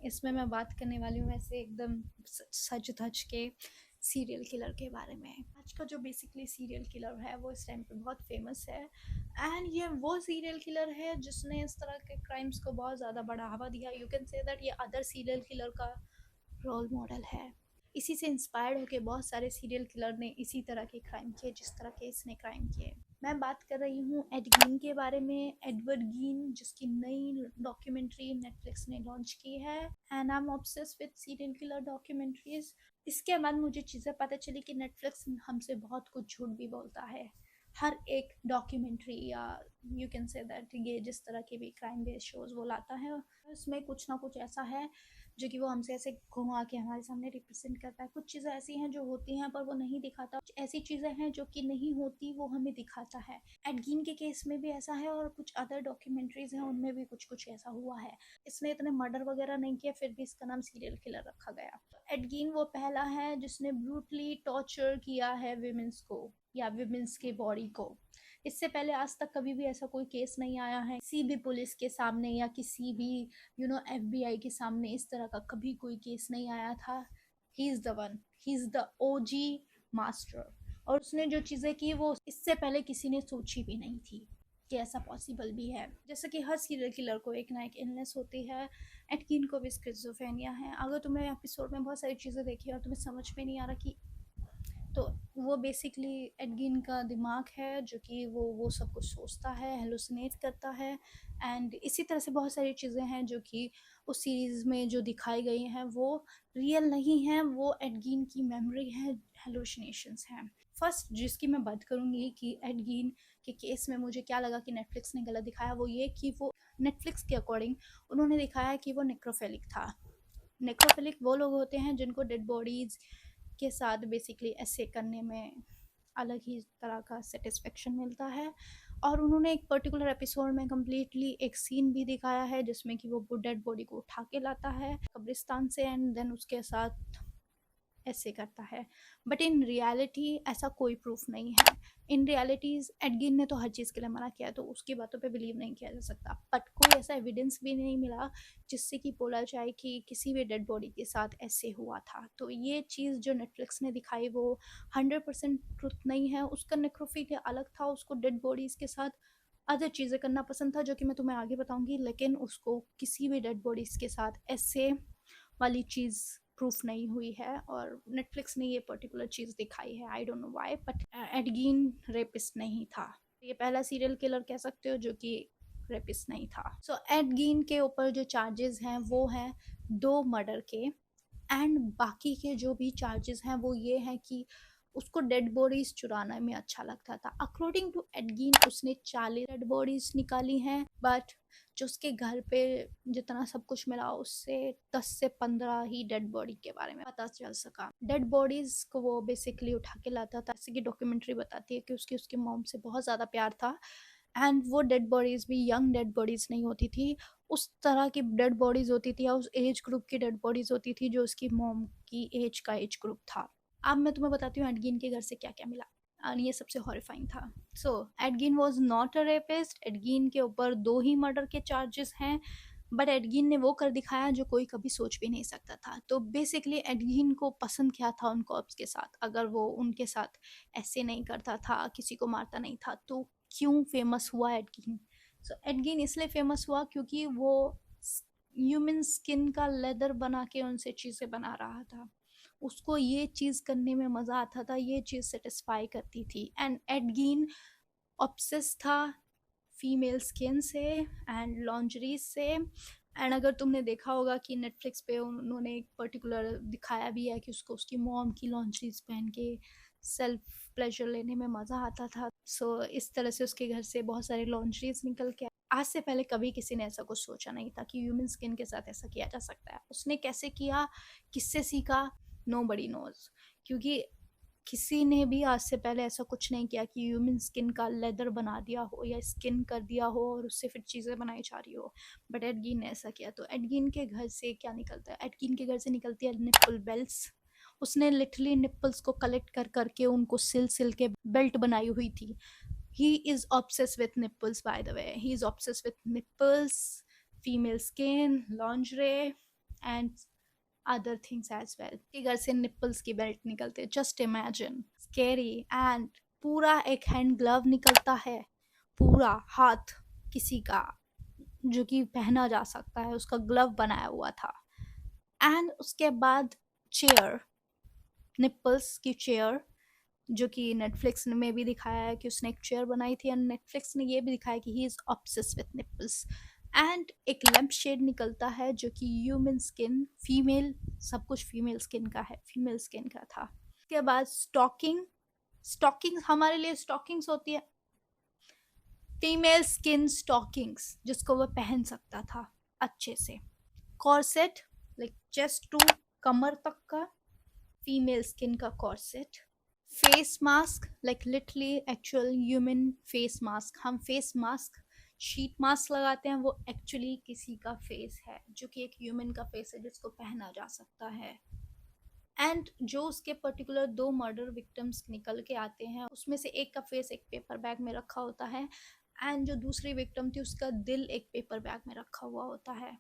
इसमें मैं बात करने वाली हूँ वैसे एकदम सच धज के सीरियल किलर के बारे में। आज का जो बेसिकली सीरियल किलर है वो इस टाइम पे बहुत फेमस है एंड ये वो सीरियल किलर है जिसने इस तरह के क्राइम्स को बहुत ज़्यादा बढ़ावा दिया। यू कैन से दैट ये अदर सीरियल किलर का रोल मॉडल है। इसी से इंस्पायर्ड होकर बहुत सारे सीरियल किलर ने इसी तरह के क्राइम किए जिस तरह के इसने क्राइम किए। मैं बात कर रही हूँ एड गीन के बारे में, एडवर्ड गीन, जिसकी नई डॉक्यूमेंट्री नेटफ्लिक्स ने लॉन्च की है and I am obsessed with serial killer documentaries. इसके बाद मुझे चीज़ें पता चली कि नेटफ्लिक्स हमसे बहुत कुछ झूठ भी बोलता है। हर एक डॉक्यूमेंट्री या यू कैन से दैट ये जिस तरह के भी क्राइम बेस्ड शोज वो लाता है उसमें कुछ ना कुछ ऐसा है जो कि वो हमसे ऐसे घुमा के हमारे सामने रिप्रेजेंट करता है। कुछ चीज़ें ऐसी हैं जो होती हैं पर वो नहीं दिखाता, कुछ ऐसी चीज़ें हैं जो कि नहीं होती वो हमें दिखाता है। एड गीन के केस में भी ऐसा है और कुछ अदर डॉक्यूमेंट्रीज हैं उनमें भी कुछ कुछ ऐसा हुआ है। इसने इतने मर्डर वगैरह नहीं किया फिर भी इसका नाम सीरियल किलर रखा गया। एड गीन वो पहला है जिसने ब्रूटली टॉर्चर किया है विमेंस को या विमेंस के बॉडी को। इससे पहले आज तक कभी भी ऐसा कोई केस नहीं आया है किसी भी पुलिस के सामने या किसी भी FBI के सामने इस तरह का कभी कोई केस नहीं आया था। He is the one, he is the OG master. और उसने जो चीज़ें की वो इससे पहले किसी ने सोची भी नहीं थी कि ऐसा पॉसिबल भी है। जैसे कि हर सीरियल किलर को एक ना एक इलनेस होती है, एड गीन को भी स्किज़ोफ्रेनिया है। अगर तुमने एपिसोड में बहुत सारी चीज़ें देखी और तुम्हें समझ में नहीं आ रहा कि तो वो बेसिकली एड गीन का दिमाग है जो कि वो सब कुछ सोचता है, हेलुसिनेट करता है एंड इसी तरह से बहुत सारी चीज़ें हैं जो कि उस सीरीज़ में जो दिखाई गई हैं वो रियल नहीं है, वो एड गीन की मेमोरी है, हेलुसिनेशंस हैं। फर्स्ट जिसकी मैं बात करूँगी कि एड गीन के केस में मुझे क्या लगा कि नेटफ्लिक्स ने गलत दिखाया वो ये कि वो नेटफ्लिक्स के अकॉर्डिंग उन्होंने दिखाया कि वो नेक्रोफिलिक था। नेक्रोफिलिक वो लोग होते हैं जिनको डेड बॉडीज़ के साथ बेसिकली ऐसे करने में अलग ही तरह का सेटिस्फेक्शन मिलता है। और उन्होंने एक पर्टिकुलर एपिसोड में कम्प्लीटली एक सीन भी दिखाया है जिसमें कि वो डेड बॉडी को उठा के लाता है कब्रिस्तान से एंड देन उसके साथ ऐसे करता है। बट इन रियलिटी ऐसा कोई प्रूफ नहीं है। इन रियलिटीज एड गीन ने तो हर चीज़ के लिए मना किया तो उसकी बातों पे बिलीव नहीं किया जा सकता। बट कोई ऐसा एविडेंस भी नहीं मिला जिससे कि बोला जाए कि किसी भी डेड बॉडी के साथ ऐसे हुआ था। तो ये चीज़ जो नेटफ्लिक्स ने दिखाई वो 100% ट्रुथ नहीं है। उसका नेक्रोफिलिया अलग था, उसको डेड बॉडीज़ के साथ अदर चीज़ें करना पसंद था जो कि मैं तुम्हें आगे बताऊंगी, लेकिन उसको किसी भी डेड बॉडीज़ के साथ ऐसे वाली चीज़ प्रूफ नहीं हुई है और नेटफ्लिक्स ने ये पर्टिकुलर चीज़ दिखाई है। I don't know why but Ed Gein rapist नहीं था। ये पहला सीरियल किलर कह सकते हो जो कि रेपिस्ट नहीं था। सो एड गीन के ऊपर जो चार्जेस हैं वो हैं 2 मर्डर के एंड बाकी के जो भी चार्जेस हैं वो ये हैं कि उसको डेड बॉडीज चुराने में अच्छा लगता था। अकॉर्डिंग टू एडगीन उसने 40 डेड बॉडीज निकाली हैं बट जो उसके घर पे जितना सब कुछ मिला उससे 10 से 15 ही डेड बॉडी के बारे में पता चल सका। डेड बॉडीज को वो बेसिकली उठा के लाता था। जैसे कि डॉक्यूमेंट्री बताती है कि उसकी मॉम से बहुत ज़्यादा प्यार था एंड वो डेड बॉडीज भी यंग डेड बॉडीज नहीं होती थी, उस तरह की डेड बॉडीज होती थी या उस एज ग्रुप की डेड बॉडीज होती थी जो उसकी मॉम की एज का एज ग्रुप था। अब मैं तुम्हें बताती हूँ एडगिन के घर से क्या क्या मिला और ये सबसे हॉरिफाइंग था। So Ed Gein was not a rapist. Ed Gein के ऊपर 2 ही मर्डर के चार्जेस हैं बट एडगिन ने वो कर दिखाया जो कोई कभी सोच भी नहीं सकता था। तो बेसिकली एडगिन को पसंद क्या था उन कॉप्स के साथ, अगर वो उनके साथ ऐसे नहीं करता था, किसी को मारता नहीं था, तो क्यों फेमस हुआ एडगिन? सो एडगिन इसलिए फेमस हुआ क्योंकि वो ह्यूमन स्किन का लेदर बना के उनसे चीज़ें बना रहा था। उसको ये चीज़ करने में मज़ा आता था, ये चीज़ सेटिस्फाई करती थी एंड एडगिन ऑब्सेस था फीमेल स्किन से एंड लॉन्जरीज से। एंड अगर तुमने देखा होगा कि नेटफ्लिक्स पे उन्होंने एक पर्टिकुलर दिखाया भी है कि उसको उसकी मॉम की लॉन्जरीज पहन के सेल्फ प्लेजर लेने में मज़ा आता था। सो इस तरह से उसके घर से बहुत सारे लॉन्जरीज निकल के आज से पहले कभी किसी ने ऐसा कुछ सोचा नहीं था कि ह्यूमन स्किन के साथ ऐसा किया जा सकता है। उसने कैसे किया, किससे सीखा, नोबडी नोज, क्योंकि किसी ने भी आज से पहले ऐसा कुछ नहीं किया कि ह्यूमन स्किन का लेदर बना दिया हो या स्किन कर दिया हो और उससे फिर चीज़ें बनाई जा रही हो। बट एडगिन ने ऐसा किया। तो एडगिन के घर से क्या निकलता है? एडगिन के घर से निकलती है निप्पल बेल्ट्स। उसने लिटरली निप्पल्स को कलेक्ट कर करके उनको सिल सिल के बेल्ट बनाई हुई थी। He is obsessed with nipples, by the way. He is obsessed with nipples, female skin, lingerie and other things as well. के घर से निपल्स की बेल्ट निकलते, जस्ट इमेजिन, स्केरी। एंड पूरा एक हैंड ग्लव निकलता है, पूरा हाथ किसी का जो कि पहना जा सकता है, उसका ग्लव बनाया हुआ था। एंड उसके बाद चेयर, निपल्स की चेयर, जो कि नेटफ्लिक्स में भी दिखाया है कि उसने एक चेयर बनाई थी, एंड नेटफ्लिक्स ने ये भी दिखाया कि he is obsessed with nipples. And एक लैम्प शेड निकलता है जो कि ह्यूमन स्किन, फीमेल, सब कुछ फीमेल स्किन का है, फीमेल स्किन का था। उसके बाद स्टॉकिंग, स्टॉकिंग हमारे लिए स्टॉकिंग्स होती है, फीमेल स्किन स्टॉकिंग्स जिसको वह पहन सकता था अच्छे से। कॉर्सेट, लाइक चेस्ट टू कमर तक का फीमेल स्किन का corset. Face mask, like literally actual human face mask, हम फेस मास्क, शीट मास्क लगाते हैं, वो एक्चुअली किसी का फेस है जो कि एक ह्यूमन का फेस है जिसको पहना जा सकता है। एंड जो उसके पर्टिकुलर 2 मर्डर विक्टिम्स निकल के आते हैं, उसमें से एक का फेस एक पेपर बैग में रखा होता है, एंड जो दूसरी विक्टिम थी उसका दिल एक पेपर बैग में रखा हुआ होता है।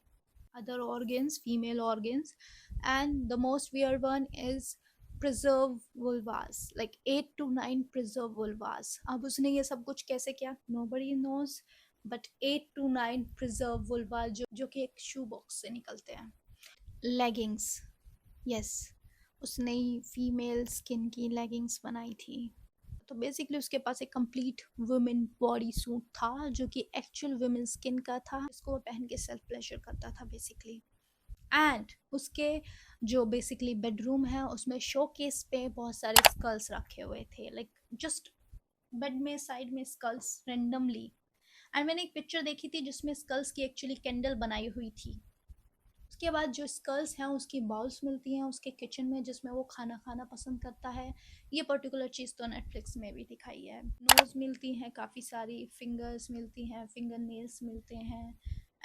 Other organs, female organs. And the most weird one is preserve vulvas, like 8 to 9 preserve vulvas. अब उसने ये सब कुछ कैसे किया, nobody knows, but 8 to 9 preserve vulva जो कि एक शू बॉक्स से निकलते हैं। लेगिंग्स, यस, उसने ही फीमेल स्किन की लेगिंग्स बनाई थी। तो बेसिकली उसके पास एक कंप्लीट वुमेन बॉडी सूट था जो कि एक्चुअल वुमेन स्किन का था, जिसको वो पहन के सेल्फ प्लेजर करता था बेसिकली। एंड उसके जो बेसिकली बेडरूम है उसमें शोकेस पे बहुत सारे स्कल्स रखे हुए थे, लाइक जस्ट बेड में साइड में स्कल्स रेंडमली। एंड मैंने एक पिक्चर देखी थी जिसमें स्कल्स की एक्चुअली कैंडल बनाई हुई थी। उसके बाद जो स्कल्स हैं उसकी बाउल्स मिलती हैं उसके किचन में जिसमें वो खाना खाना पसंद करता है। ये पर्टिकुलर चीज़ तो नेटफ्लिक्स में भी दिखाई है। नोज़ मिलती हैं काफ़ी सारी, फिंगर्स मिलती हैं, फिंगर नेल्स मिलते हैं,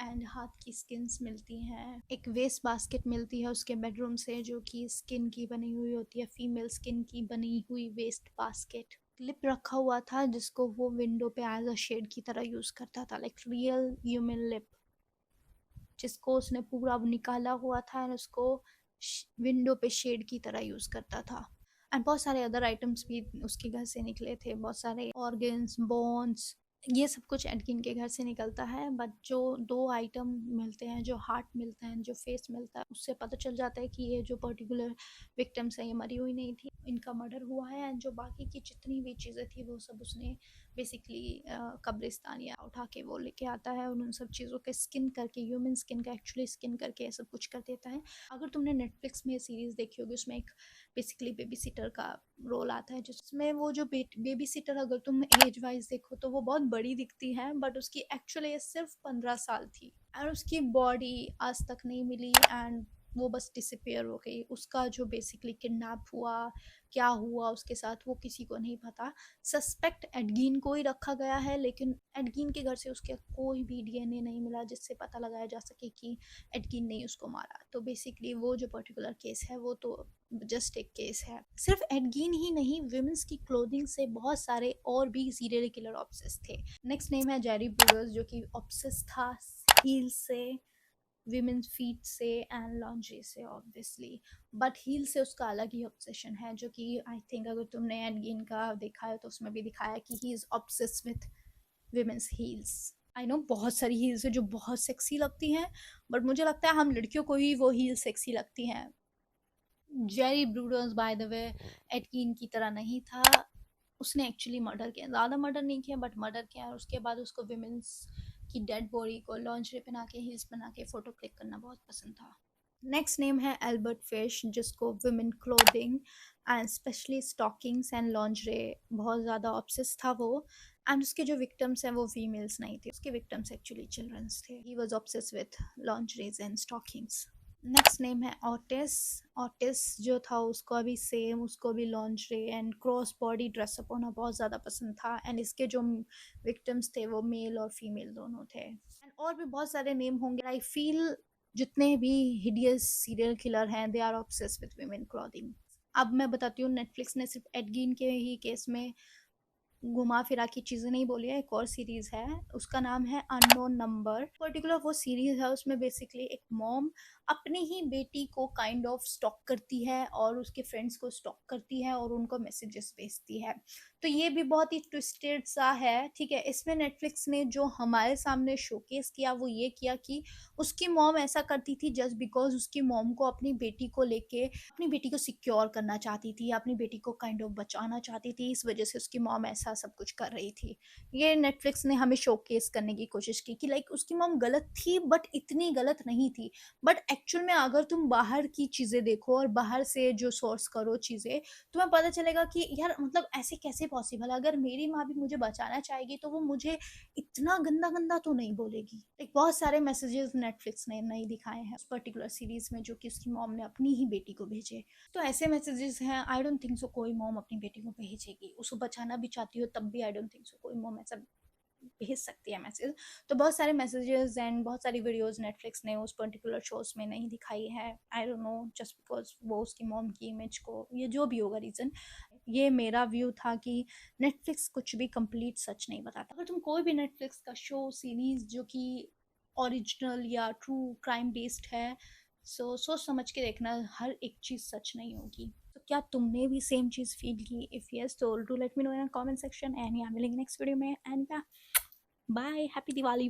एंड हाथ की स्किन्स मिलती हैं। एक वेस्ट बास्केट मिलती है उसके बेडरूम से जो कि स्किन की बनी हुई होती है, फीमेल स्किन की बनी हुई वेस्ट बास्केट। क्लिप रखा हुआ था जिसको वो विंडो पे एज अ शेड की तरह यूज़ करता था, लाइक रियल ह्यूमन लिप, जिसको उसने पूरा निकाला हुआ था और उसको विंडो पे शेड की तरह यूज़ करता था। एंड बहुत सारे अदर आइटम्स भी उसके घर से निकले थे, बहुत सारे ऑर्गन्स, बोन्स, ये सब कुछ एडकिन के घर से निकलता है। बट जो 2 आइटम मिलते हैं, जो हार्ट मिलता है, जो फेस मिलता है, उससे पता चल जाता है कि ये जो पर्टिकुलर विक्टिम्स हैं ये मरी हुई नहीं थी, इनका मर्डर हुआ है। एंड जो बाकी की जितनी भी चीज़ें थी वो सब उसने बेसिकली कब्रिस्तान या उठा के वो लेके आता है और उन सब चीज़ों के स्किन करके, ह्यूमन स्किन का एक्चुअली स्किन करके सब कुछ कर देता है। अगर तुमने नेटफ्लिक्स में सीरीज़ देखी होगी उसमें एक बेसिकली बेबी सिटर का रोल आता है, जिसमें वो जो बेबी सिटर, अगर तुम एज वाइज देखो तो वो बहुत बड़ी दिखती है, बट उसकी एक्चुअल एज सिर्फ 15 साल थी। और उसकी बॉडी आज तक नहीं मिली, एंड वो बस डिसअपेयर हो गई। उसका जो बेसिकली किडनैप हुआ, क्या हुआ उसके साथ, वो किसी को नहीं पता। सस्पेक्ट एडगीन को ही रखा गया है, लेकिन एडगीन के घर से उसके कोई भी डीएनए नहीं मिला जिससे पता लगाया जा सके कि एडगीन ने उसको मारा। तो बेसिकली वो जो पर्टिकुलर केस है वो तो जस्ट एक केस है। सिर्फ एडगीन ही नहीं, विमेंस की क्लोथिंग से बहुत सारे और भी सीरियल किलर ऑब्सेस थे। नेक्स्ट नेम है जेरी ब्रूडर्स, जो कि ऑब्सेस था हील से, विमेंस फीट से एंड लॉन्जरी से ऑब्वियसली। बट हील से उसका अलग ही ऑब्सेशन है, जो कि आई थिंक अगर तुमने एडगीन का देखा है तो उसमें भी दिखाया कि he is obsess with women's heels. I know बहुत सारी हील्स है जो बहुत सेक्सी लगती हैं, बट मुझे लगता है हम लड़कियों को ही वो हील सेक्सी लगती हैं। जेरी ब्रूडर्स बाय द वे एडकीन की तरह नहीं था। उसने एक्चुअली मर्डर किया, ज़्यादा मर्डर नहीं किया बट मर्डर किया, और उसके बाद उसको विमेंस की डेड बॉडी को लॉन्जरी पहना के, हील्स बना के फ़ोटो क्लिक करना बहुत पसंद था। नेक्स्ट नेम है एल्बर्ट फिश, जिसको women clothing and specially stockings and lingerie बहुत ज़्यादा ऑब्सेस था वो। एंड उसके जो विक्टिम्स हैं वो फीमेल्स नहीं थे, उसके विक्टिम्स एक्चुअली चिल्ड्रंस थे। He was obsess with lingeries and stockings. Next name है ऑटिस। ऑटिस जो था उसको अभी सेम, उसको भी lingerie and cross body dress up होना बहुत ज़्यादा पसंद था। एंड इसके जो विक्टिम्स थे वो मेल और फीमेल दोनों थे। एंड और भी बहुत सारे नेम होंगे। आई फील जितने भी हिडियस सीरियल किलर हैं they are obsessed with women clothing. अब मैं बताती हूँ, नेटफ्लिक्स ने सिर्फ एडगीन के ही केस में घुमा फिरा की चीज़ें नहीं बोली है, एक और सीरीज़ है, उसका नाम है अननोन नंबर। पर्टिकुलर वो सीरीज़ है, उसमें बेसिकली एक मॉम अपनी ही बेटी को काइंड ऑफ स्टॉक करती है और उसके फ्रेंड्स को स्टॉक करती है और उनको मैसेजेस भेजती है। तो ये भी बहुत ही ट्विस्टेड सा है, ठीक है? इसमें नेटफ्लिक्स ने जो हमारे सामने शोकेस किया वो ये किया कि उसकी मॉम ऐसा करती थी जस्ट बिकॉज़ उसकी मॉम को अपनी बेटी को लेके अपनी बेटी को सिक्योर करना चाहती थी, अपनी बेटी को काइंड ऑफ बचाना चाहती थी, इस वजह से उसकी मॉम ऐसा सब कुछ कर रही थी। ये नेटफ्लिक्स ने हमें शोकेस करने की कोशिश की कि लाइक उसकी मॉम गलत थी बट इतनी गलत नहीं थी। बट एक्चुअल में अगर तुम बाहर की चीज़ें देखो और बाहर से जो सोर्स करो चीज़ें, तुम्हें पता चलेगा कि यार मतलब ऐसे कैसे पॉसिबल है? अगर मेरी माँ भी मुझे बचाना चाहेगी तो वो मुझे इतना गंदा-गंदा तो नहीं बोलेगी। लाइक बहुत सारे मैसेजेस नेटफ्लिक्स ने नहीं दिखाए हैं उस पर्टिकुलर सीरीज़ में जो कि उसकी मॉम ने अपनी ही बेटी को भेजे। तो ऐसे मैसेजेस हैं, आई डोंट थिंक सो कोई मॉम अपनी बेटी को भेजेगी। उसको बचाना भी चाहती हो तब भी आई डोंट थिंक सो कोई मॉम ऐसा भेज सकती है मैसेज। तो बहुत सारे मैसेजेस एंड बहुत सारी वीडियोस नेटफ्लिक्स ने उस पर्टिकुलर शोज में नहीं दिखाई है। I don't no, just because वो उसकी मॉम की इमेज को, ये जो भी होगा रीज़न। ये मेरा व्यू था कि नेटफ्लिक्स कुछ भी कंप्लीट सच नहीं बताता। अगर तुम कोई भी नेटफ्लिक्स का शो सीरीज जो कि ओरिजिनल या ट्रू क्राइम बेस्ड है, सो सोच समझ के देखना, हर एक चीज़ सच नहीं होगी। तो क्या तुमने भी सेम चीज़ फील की? इफ़ यस तो do let me know in comment section and या मिलेंगे नेक्स्ट वीडियो में। एंड या बाय, हैप्पी दिवाली।